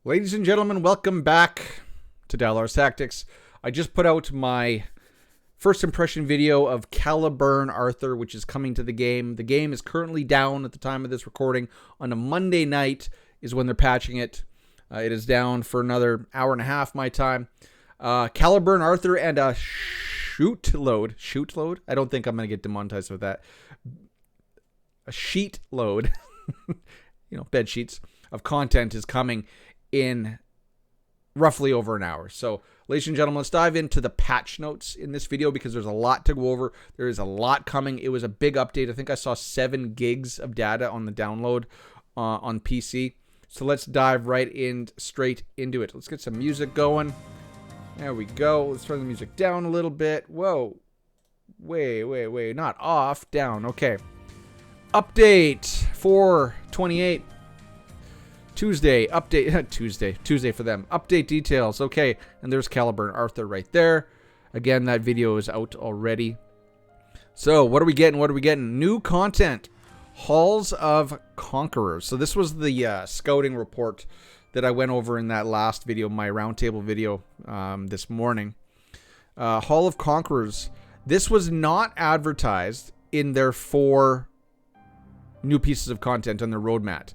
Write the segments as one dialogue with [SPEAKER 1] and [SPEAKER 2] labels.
[SPEAKER 1] Ladies and gentlemen, welcome back to Dallar's Tactics. I just put out my first impression video of Caliburn Arthur, which is coming to the game. The game is currently down at the time of this recording. On a Monday night is when they're patching it. It is down for another hour and a half my time. Caliburn Arthur and a shoot load. Shoot load? I don't think I'm going to get demonetized with that. A sheet load, bed sheets of content is coming in roughly over an hour. So, ladies and gentlemen, let's dive into the patch notes in this video because there's a lot to go over. There is a lot coming. It was a big update. I think I saw 7 gigs of data on the download on PC. So let's dive straight into it. Let's get some music going. There we go. Let's turn the music down a little bit. Whoa. Wait. Not off. Down. Okay. Update 4/28. Tuesday, update, Tuesday for them. Update details, okay, and there's Caliburn Arthur right there. Again, that video is out already. So, what are we getting? New content, Halls of Conquerors. So this was the scouting report that I went over in that last video, my roundtable video this morning. Hall of Conquerors. This was not advertised in their 4 new pieces of content on their roadmap.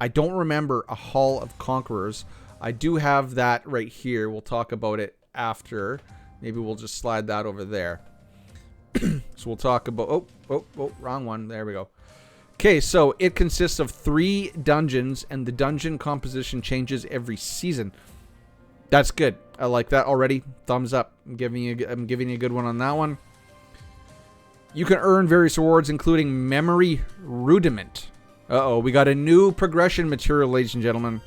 [SPEAKER 1] I don't remember a Hall of Conquerors. I do have that right here. We'll talk about it after. Maybe we'll just slide that over there. So we'll talk about... Oh, wrong one. There we go. Okay, so it consists of 3 dungeons, and the dungeon composition changes every season. That's good. I like that already. Thumbs up. I'm giving you a good one on that one. You can earn various rewards, including Memory Rudiment. We got a new progression material, ladies and gentlemen.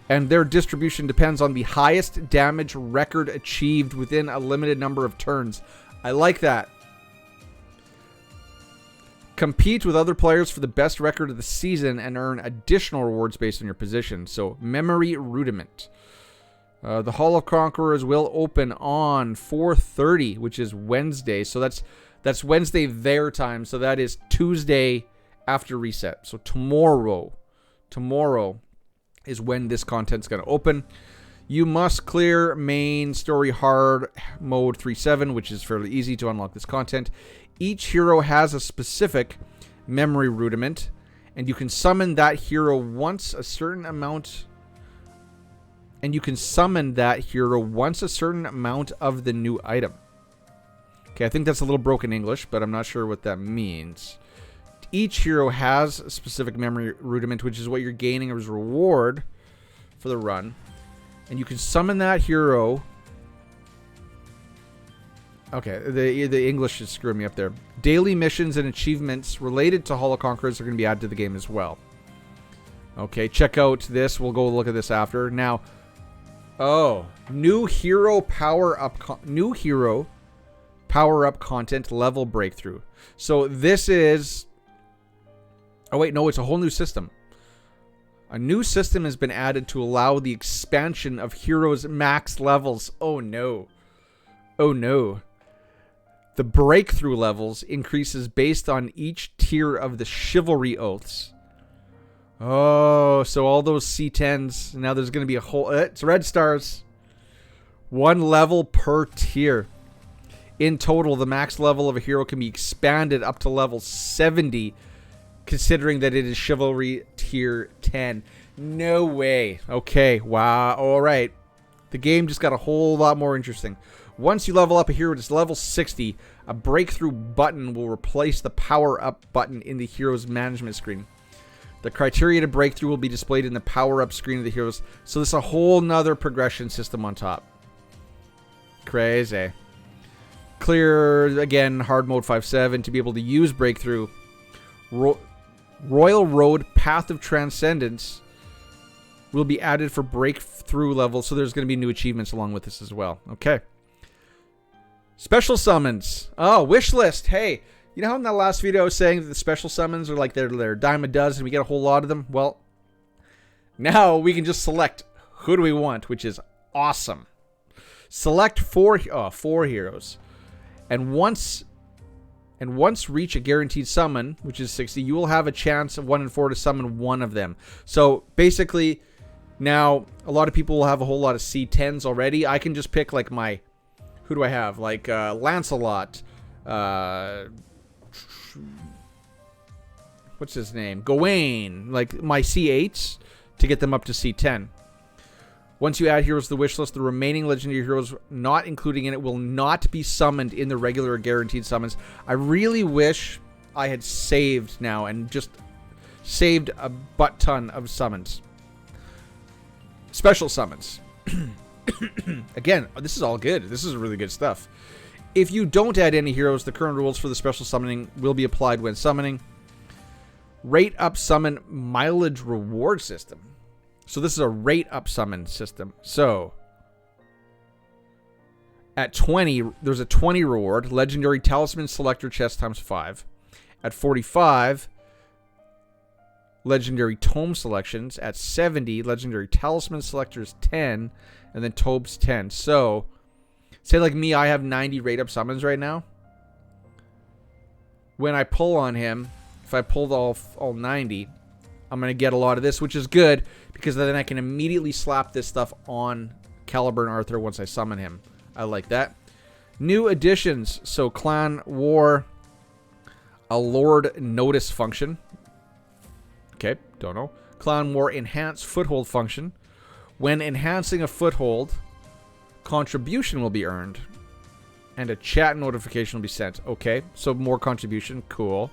[SPEAKER 1] And their distribution depends on the highest damage record achieved within a limited number of turns. I like that. Compete with other players for the best record of the season and earn additional rewards based on your position. So, Memory Rudiment. The Hall of Conquerors will open on 4:30, which is Wednesday. So that's Wednesday their time. So that is Tuesday after reset. So tomorrow is when this content's going to open. You must clear main story hard mode 3.7, which is fairly easy to unlock this content. Each hero has a specific memory rudiment, and you can summon that hero once a certain amount of the new item. Okay, I think that's a little broken English, but I'm not sure what that means. Each hero has a specific memory rudiment, which is what you're gaining as reward for the run. And you can summon that hero. Okay, the English is screwing me up there. Daily missions and achievements related to Hall of Conquerors are going to be added to the game as well. Okay, check out this. We'll go look at this after. Now, new hero power-up content level breakthrough. So this is... Oh, wait, no, it's a whole new system. A new system has been added to allow the expansion of heroes' max levels. Oh, no. The breakthrough levels increases based on each tier of the chivalry oaths. Oh, so all those C10s, now there's going to be a whole... it's red stars. 1 level per tier. In total, the max level of a hero can be expanded up to level 70, considering that it is Chivalry Tier 10. No way. Okay, wow. Alright. The game just got a whole lot more interesting. Once you level up a hero to level 60, a breakthrough button will replace the power-up button in the hero's management screen. The criteria to breakthrough will be displayed in the power-up screen of the heroes. So there's a whole nother progression system on top. Crazy. Clear, again, hard mode 5.7 to be able to use breakthrough. Royal Road Path of Transcendence will be added for breakthrough levels, so there's going to be new achievements along with this as well. Okay. Special summons. Oh, wish list. Hey, you know how in that last video I was saying that the special summons are like they're a dime a dozen, we get a whole lot of them? Well, now we can just select who do we want, which is awesome. Select 4 heroes. And once reach a guaranteed summon, which is 60, you will have a chance of 1 in 4 to summon one of them. So basically, Now, a lot of people will have a whole lot of C10s already. I can just pick like my, who do I have? Like Lancelot, what's his name? Gawain, like my C8s to get them up to C10. Once you add heroes to the wish list, the remaining legendary heroes not including in it will not be summoned in the regular or guaranteed summons. I really wish I had saved now and just saved a butt ton of summons. Special summons. Again, this is all good. This is really good stuff. If you don't add any heroes, the current rules for the special summoning will be applied when summoning. Rate up summon mileage reward system. So this is a rate up summon system. So at 20, there's a 20 reward. Legendary talisman selector chest times 5. At 45, legendary tome selections. At 70, legendary talisman selectors 10. And then tomes 10. So say like me, I have 90 rate up summons right now. When I pull on him, if I pulled all 90, I'm going to get a lot of this, which is good because then I can immediately slap this stuff on Caliburn Arthur once I summon him. I like that. New additions. So Clan War, a Lord Notice function. Okay, don't know. Clan War Enhance Foothold function. When enhancing a foothold, contribution will be earned. And a chat notification will be sent. Okay, so more contribution. Cool.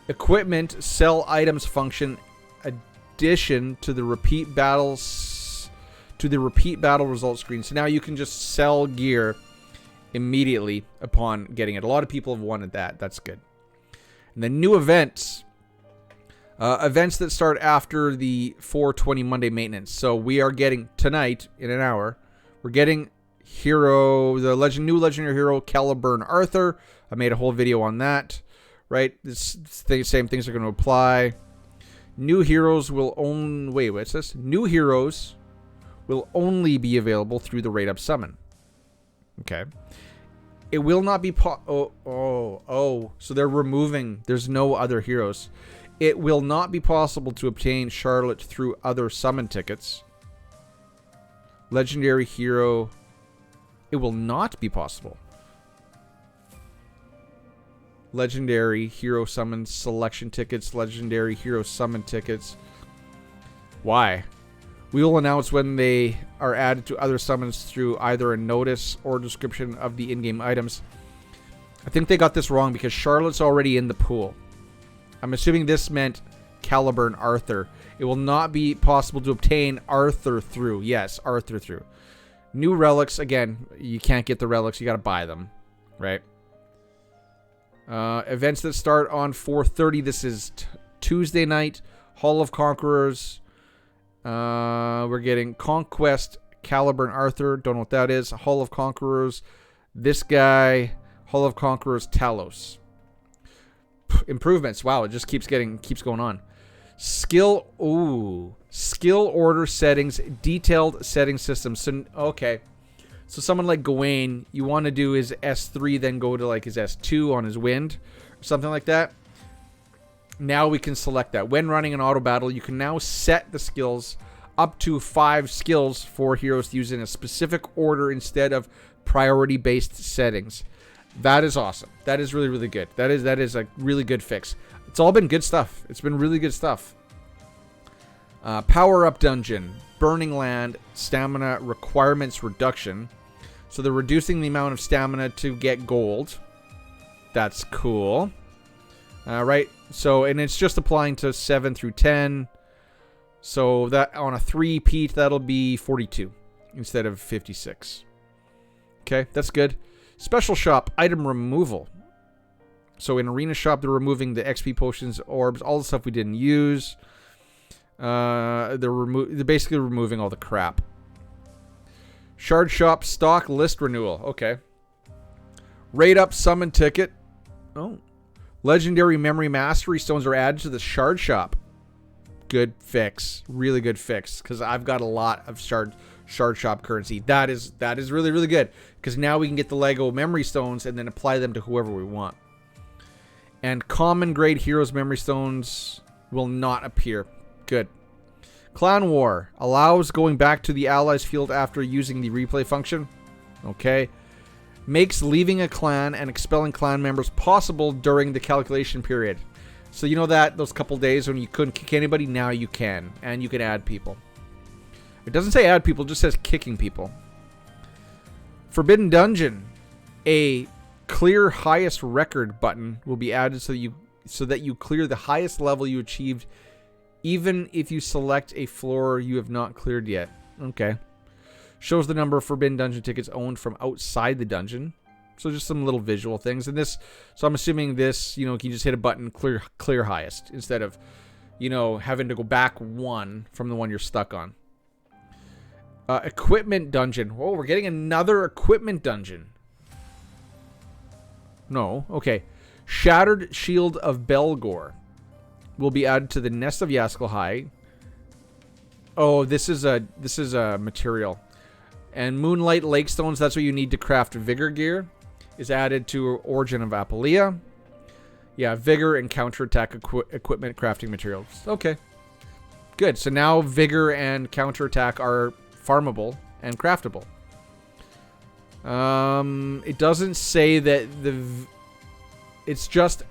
[SPEAKER 1] Equipment sell items function addition to the repeat battles to the repeat battle result screen. So now you can just sell gear immediately upon getting it. A lot of people have wanted that. That's good. And then new events. Events that start after the 420 Monday maintenance. So we are getting tonight in an hour. We're getting hero, the new legendary hero Caliburn Arthur. I made a whole video on that. Right, same things are going to apply. New heroes will only... Wait, what's this? New heroes will only be available through the rate up summon. Okay. It will not be... So they're removing... There's no other heroes. It will not be possible to obtain Charlotte through other summon tickets. Legendary hero... It will not be possible. Legendary hero summon selection tickets, legendary hero summon tickets. Why? We will announce when they are added to other summons through either a notice or description of the in-game items. I think they got this wrong because Charlotte's already in the pool. I'm assuming this meant Caliburn Arthur. It will not be possible to obtain Arthur through. Yes, Arthur through. New relics. Again, you can't get the relics. You got to buy them. Right? Events that start on 4:30. This is Tuesday night. Hall of Conquerors. We're getting Conquest, Caliburn Arthur. Don't know what that is. Hall of Conquerors. This guy. Hall of Conquerors, Talos. Improvements. Wow, it just keeps going on. Skill. Ooh. Skill order settings. Detailed setting system. So, okay. So someone like Gawain, you want to do his S3, then go to like his S2 on his wind, or something like that. Now we can select that. When running an auto battle, you can now set the skills up to 5 skills for heroes to use in a specific order instead of priority-based settings. That is awesome. That is really, really good. That is a really good fix. It's all been good stuff. It's been really good stuff. Power-up dungeon, Burning Land, stamina requirements reduction. So they're reducing the amount of stamina to get gold. That's cool. Right. So, and it's just applying to 7 through 10. So that on a 3-peat, that'll be 42 instead of 56. Okay, that's good. Special shop, item removal. So in arena shop, they're removing the XP potions, orbs, all the stuff we didn't use. They're basically removing all the crap. Shard shop stock list renewal. Okay. Rate up summon ticket. Oh. Legendary memory mastery stones are added to the shard shop. Good fix. Really good fix. Because I've got a lot of shard shop currency. That is really, really good. Because now we can get the Lego memory stones and then apply them to whoever we want. And common grade heroes memory stones will not appear. Good. Clan War allows going back to the allies field after using the replay function. Okay. Makes leaving a clan and expelling clan members possible during the calculation period. So you know that those couple days when you couldn't kick anybody, now you can. And you can add people. It doesn't say add people, it just says kicking people. Forbidden Dungeon. A clear highest record button will be added so that you clear the highest level you achieved, even if you select a floor you have not cleared yet. Okay. Shows the number of Forbidden Dungeon tickets owned from outside the dungeon. So just some little visual things. And this, so I'm assuming this, you can just hit a button, clear highest, instead of, having to go back one from the one you're stuck on. Equipment dungeon. Oh, we're getting another equipment dungeon. No, okay. Shattered Shield of Belgor will be added to the Nest of Yaskelhai. Oh, this is a material. And Moonlight Lake Stones, that's what you need to craft Vigor gear, is added to Origin of Apulia. Yeah, Vigor and counterattack equipment crafting materials. Okay. Good. So now Vigor and counterattack are farmable and craftable. It doesn't say that it's just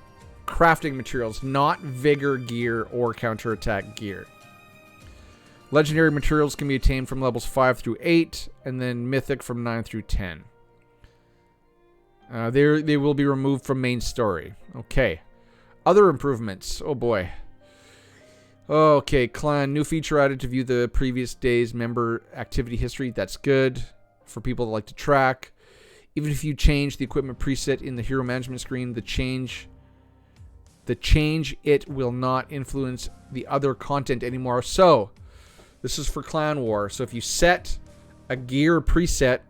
[SPEAKER 1] crafting materials, not Vigor gear or counterattack gear. Legendary materials can be attained from levels 5 through 8, and then Mythic from 9 through 10. They will be removed from main story. Okay. Other improvements. Oh boy. Okay, clan. New feature added to view the previous day's member activity history. That's good for people that like to track. Even if you change the equipment preset in the hero management screen, the change it will not influence the other content anymore. So, this is for Clan War. So if you set a gear preset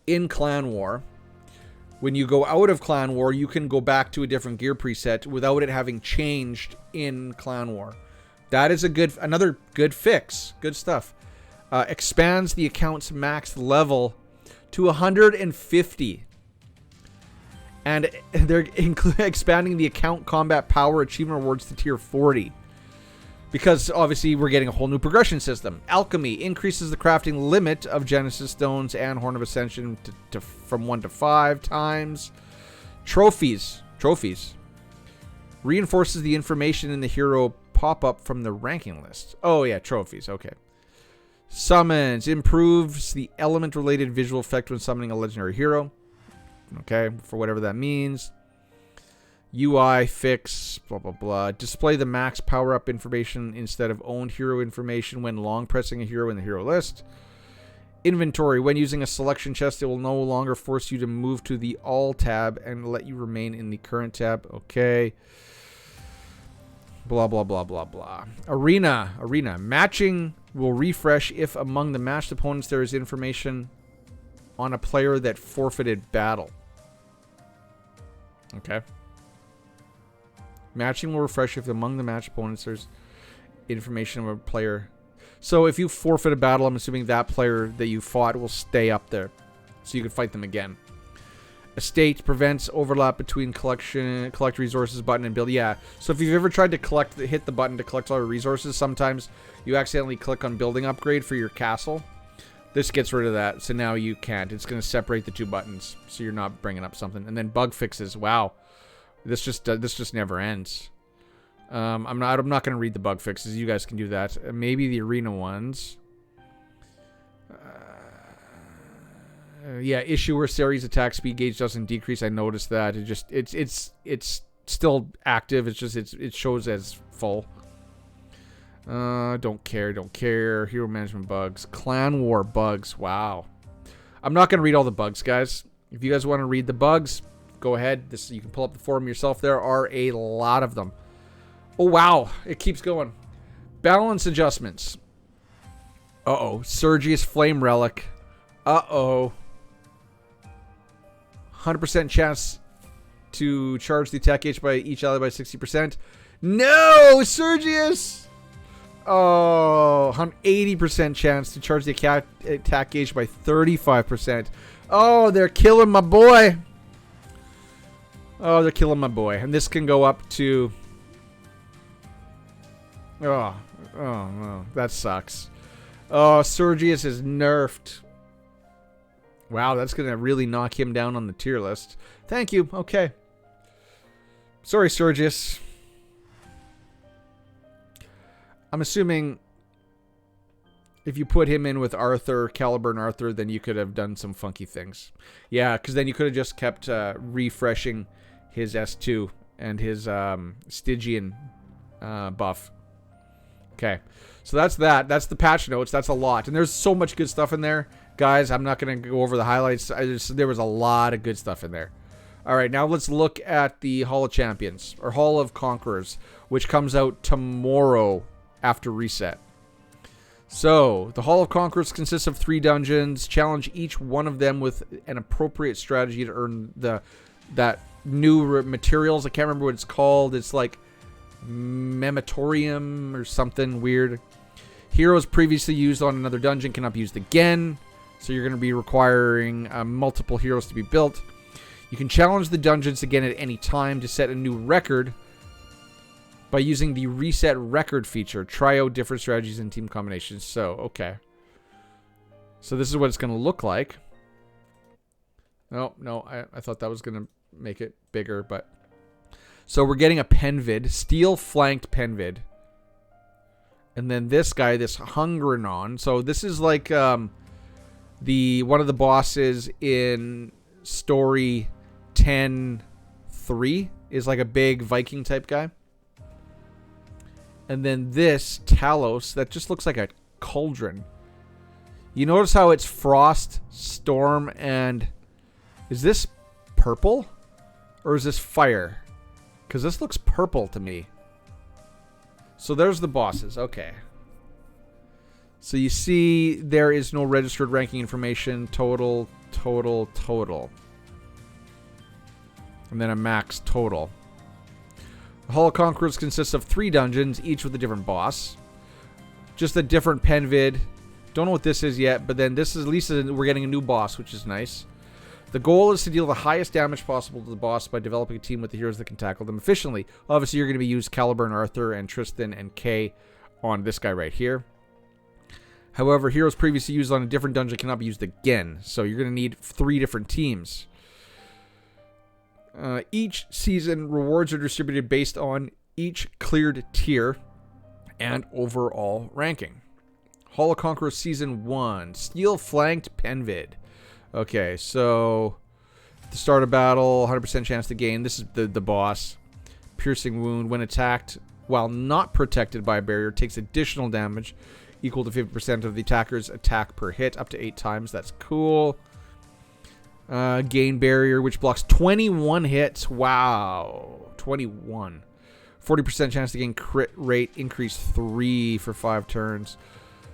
[SPEAKER 1] in Clan War, when you go out of Clan War, you can go back to a different gear preset without it having changed in Clan War. That is another good fix. Good stuff. Expands the account's max level to 150. And they're expanding the account combat power achievement rewards to tier 40. Because, obviously, we're getting a whole new progression system. Alchemy increases the crafting limit of Genesis Stones and Horn of Ascension from 1 to 5 times. Trophies. Reinforces the information in the hero pop-up from the ranking list. Oh, yeah, trophies. Okay. Summons. Improves the element-related visual effect when summoning a legendary hero. Okay, for whatever that means. UI fix, blah, blah, blah. Display the max power-up information instead of owned hero information when long pressing a hero in the hero list. Inventory. When using a selection chest, it will no longer force you to move to the All tab and let you remain in the current tab. Okay. Blah, blah, blah, blah, blah. Arena. Matching will refresh if among the matched opponents there is information on a player that forfeited battle. Okay. Matching will refresh if among the match opponents there's information of a player. So if you forfeit a battle, I'm assuming that player that you fought will stay up there. So you can fight them again. Estate prevents overlap between collect resources button and build. Yeah. So if you've ever tried to hit the button to collect all your resources, sometimes you accidentally click on building upgrade for your castle. This gets rid of that. So now you can't. It's going to separate the two buttons. So you're not bringing up something. And then bug fixes. Wow. This just never ends. I'm not going to read the bug fixes. You guys can do that. Maybe the arena ones. Yeah, issuer series attack speed gauge doesn't decrease. I noticed that. It's still active. It's just it shows as full. Don't care. Hero management bugs. Clan War bugs. Wow. I'm not going to read all the bugs, guys. If you guys want to read the bugs, go ahead. You can pull up the forum yourself. There are a lot of them. Oh, wow. It keeps going. Balance adjustments. Uh-oh. Sergius Flame Relic. Uh-oh. 100% chance to charge the attack gauge by each ally by 60%. No! Sergius! Oh, 80% chance to charge the attack gauge by 35%. Oh, they're killing my boy. Oh, they're killing my boy. And this can go up to... Oh, Oh, no. That sucks. Oh, Sergius is nerfed. Wow, that's going to really knock him down on the tier list. Thank you. Okay. Sorry, Sergius. I'm assuming if you put him in with Arthur, Caliburn Arthur, then you could have done some funky things. Yeah, because then you could have just kept refreshing his S2 and his Stygian buff. Okay, so that's that. That's the patch notes. That's a lot. And there's so much good stuff in there. Guys, I'm not going to go over the highlights. There was a lot of good stuff in there. All right, now let's look at the Hall of Champions, or Hall of Conquerors, which comes out tomorrow after reset. So, the Hall of Conquerors consists of 3 dungeons. Challenge each one of them with an appropriate strategy to earn that new materials. I can't remember what it's called. It's like Mematorium or something weird. Heroes previously used on another dungeon cannot be used again. So you're going to be requiring multiple heroes to be built. You can challenge the dungeons again at any time to set a new record by using the reset record feature. Try out different strategies and team combinations. So, okay. So this is what it's going to look like. Oh, no, I thought that was going to make it bigger, but... So we're getting a Penvid, steel-flanked Penvid. And then this guy, this Hungrenon. So this is like one of the bosses in story 10-3 is like a big Viking type guy. And then this Talos, that just looks like a cauldron. You notice how it's frost, storm, and... Is this purple? Or is this fire? Because this looks purple to me. So there's the bosses. Okay. So you see there is no registered ranking information. Total. And then a max total. The Hall of Conquerors consists of 3 dungeons, each with a different boss. Just a different Penvid. Don't know what this is yet, but then this is at least we're getting a new boss, which is nice. The goal is to deal the highest damage possible to the boss by developing a team with the heroes that can tackle them efficiently. Obviously, you're going to be using Caliburn, Arthur, and Tristan and Kay on this guy right here. However, heroes previously used on a different dungeon cannot be used again. So you're going to need 3 different teams. Each season, rewards are distributed based on each cleared tier and overall ranking. Hall of Conquerors Season 1. Steel-flanked Penvid. Okay, so at the start of battle, 100% chance to gain. This is the boss. Piercing wound. When attacked while not protected by a barrier, takes additional damage equal to 50% of the attacker's attack per hit, up to 8 times. That's cool. Gain barrier, which blocks 21 hits. Wow. 21. 40% chance to gain crit rate, increase 3 for 5 turns.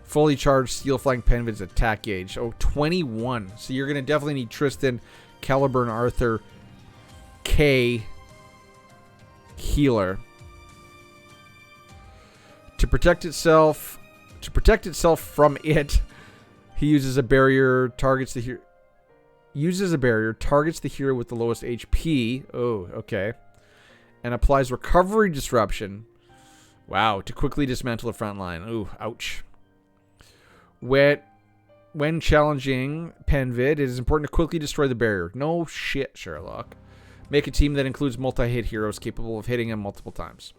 [SPEAKER 1] Fully charged steel flank Penvid's attack gauge. Oh, 21. So you're going to definitely need Tristan, Caliburn, Arthur, K, healer. To protect itself from it, he uses a barrier, targets the hero. Uses a barrier, targets the hero with the lowest HP. Oh, okay. And applies recovery disruption. Wow, to quickly dismantle the front line. Ooh, ouch. When challenging Penvid, it is important to quickly destroy the barrier. No shit, Sherlock. Make a team that includes multi-hit heroes capable of hitting him multiple times.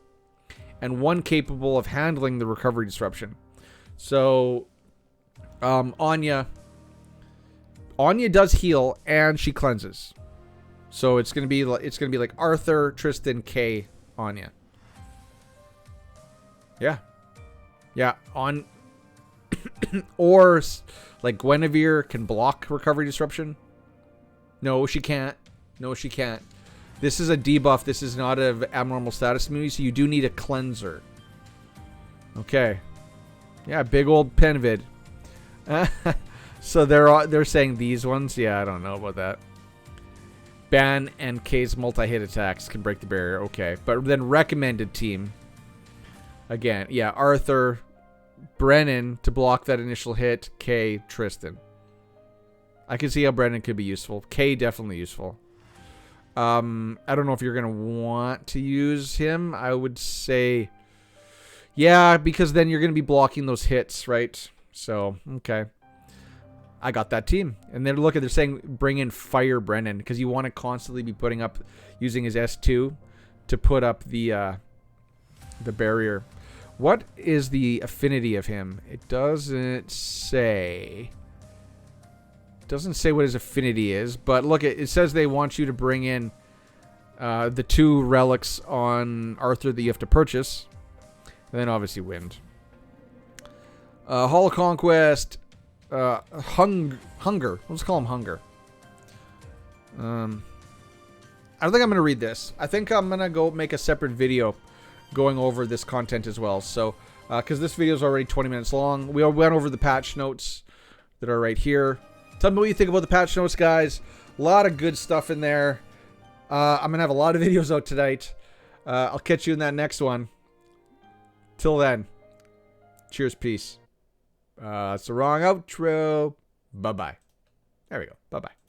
[SPEAKER 1] And one capable of handling the recovery disruption. So, Anya does heal and she cleanses. So it's gonna be like Arthur, Tristan, Kay, Anya. Yeah. Or like Guinevere can block recovery disruption. No, she can't. This is a debuff. This is not an abnormal status immunity, so you do need a cleanser. Okay. Yeah, big old Penvid. So they're saying these ones. Yeah, I don't know about that. Ban and K's multi-hit attacks can break the barrier. Okay, but then recommended team. Again, yeah, Arthur, Brennan to block that initial hit. K, Tristan. I can see how Brennan could be useful. K definitely useful. I don't know if you're gonna want to use him. I would say, Yeah, because then you're going to be blocking those hits, right? So, okay. I got that team. And then look at, they're saying bring in Fire Brennan because you want to constantly be putting up, using his S2 to put up the barrier. What is the affinity of him? It doesn't say. It doesn't say what his affinity is, but look, it says they want you to bring in the 2 relics on Arthur that you have to purchase. And then obviously Wind. Hall of Conquest. Hunger. Let's call him Hunger. I don't think I'm going to read this. I think I'm going to go make a separate video going over this content as well. So, because this video is already 20 minutes long. We went over the patch notes that are right here. Tell me what you think about the patch notes, guys. A lot of good stuff in there. I'm going to have a lot of videos out tonight. I'll catch you in that next one. Till then, cheers, peace. It's the wrong outro. Bye-bye. There we go. Bye-bye.